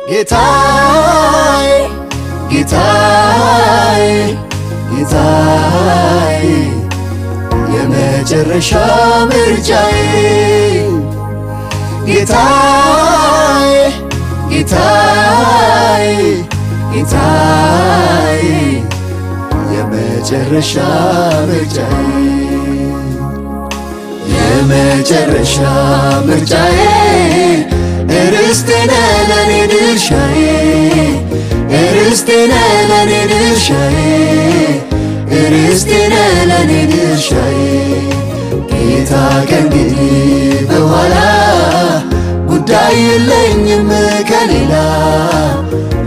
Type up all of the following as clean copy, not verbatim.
ጌታዬ ጌታዬ ጌታዬ የመጨረሻ ምርጫዬ ጌታዬ ጌታዬ ጌታዬ የመጨረሻ ምርጫዬ የመጨረሻ ምርጫዬ ርስቴ ነህ ለኔ ድርሻዬ ርስቴ ነህ ለኔ ድርሻዬ ርስቴ ነህ ለኔ ድርሻዬ ጌታ ከእንግዲህ በኋላ ጉዳይ የለኝም ከሌላ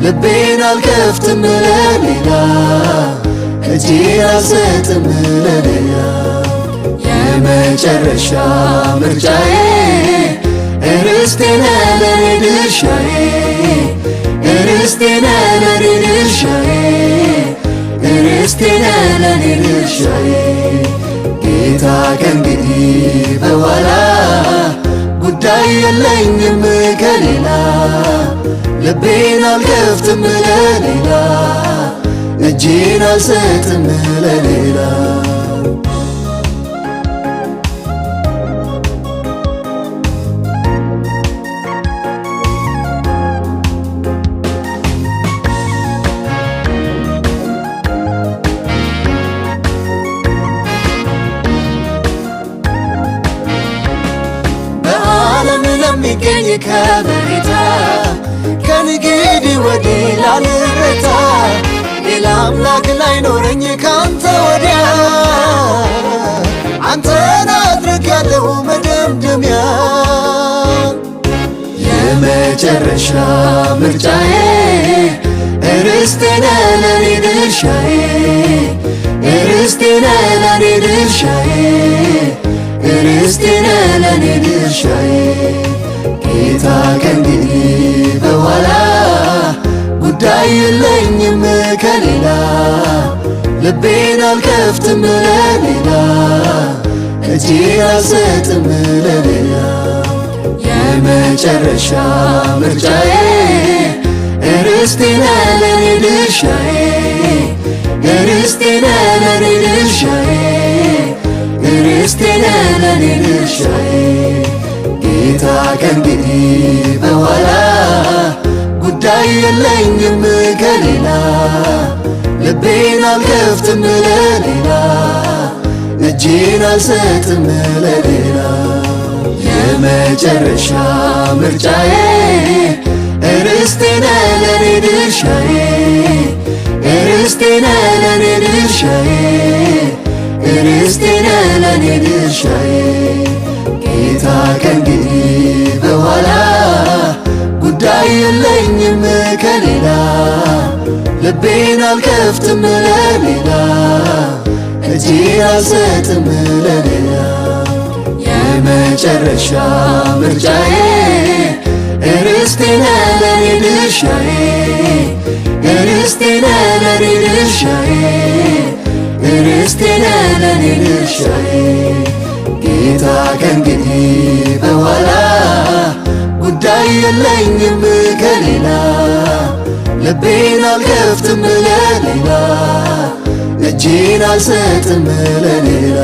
ልቤን አልከፍትም ለሌላ እጄን አልሰጥም ለሌላ የመጨረሻ ምርጫዬ ርስቴ ነህ ለኔ ድርሻዬ ርስቴ ነህ ለኔ ድርሻዬ ርስቴ ነህ ለኔ ድርሻዬ ጌታ ከእንግዲህ በኋላ ጉዳይ የለኝም ከሌላ ልቤን አልከፍትም ለሌላ እጄን አልሰጥም ለሌላ ለሚገኝ ከበሬታ ከእንግዲህ ወዲህ ላልረታ ሌላ አምላክ ላይኖረኝ ካንተ ወዲያ አንተን አድርጌያለሁ መደምደሚያ የመጨረሻ ምርጫዬ ርስቴ ነህ ለኔ ድርሻዬ ርስቴ ነህ ለኔ ድርሻዬ ርስቴ ነህ ለኔ ድርሻዬ ጌታ ከእንግዲህ በኋላ ጉዳይ የለኝም ከሌላ ልቤን አልከፍትም ለሌላ እጄን አልሰጥም ለሌላ የመጨረሻ ምርጫዬ ርስቴ ነህ ለኔ ድርሻዬ ርስቴ ነህ ለኔ ድርሻዬ ርስቴ ነህ ለኔ ድርሻዬ ጌታ ከእንግዲህ በኋላ ጉዳይ የለኝም ከሌላ ልቤን አልከፍትም ለሌላ እጄን አልሰጥም ለሌላ የመጨረሻ ምርጫዬ ርስቴ ነህ ለኔ ድርሻዬ ርስቴ ነህ ለኔ ድርሻዬ ርስቴ ነህ ለኔ ድርሻዬ ጌታ ከእንግዲህ በኋላ ጉዳይ የለኝም ከሌላ ልቤን አልከፍትም ለሌላ እጄን አልሰጥም ለሌላ የመጨረሻ ምርጫዬ ርስቴ ነህ ለኔ ድርሻዬ ርስቴ ነህ ለኔ ድርሻዬ ርስቴ ነህ ለኔ ድርሻዬ ጌታ ከእንግዲህ በኋላ ጉዳይ የለኝም ከሌላ ልቤን አልከፍትም ለሌላ እጄን አልሰጥም ለሌላ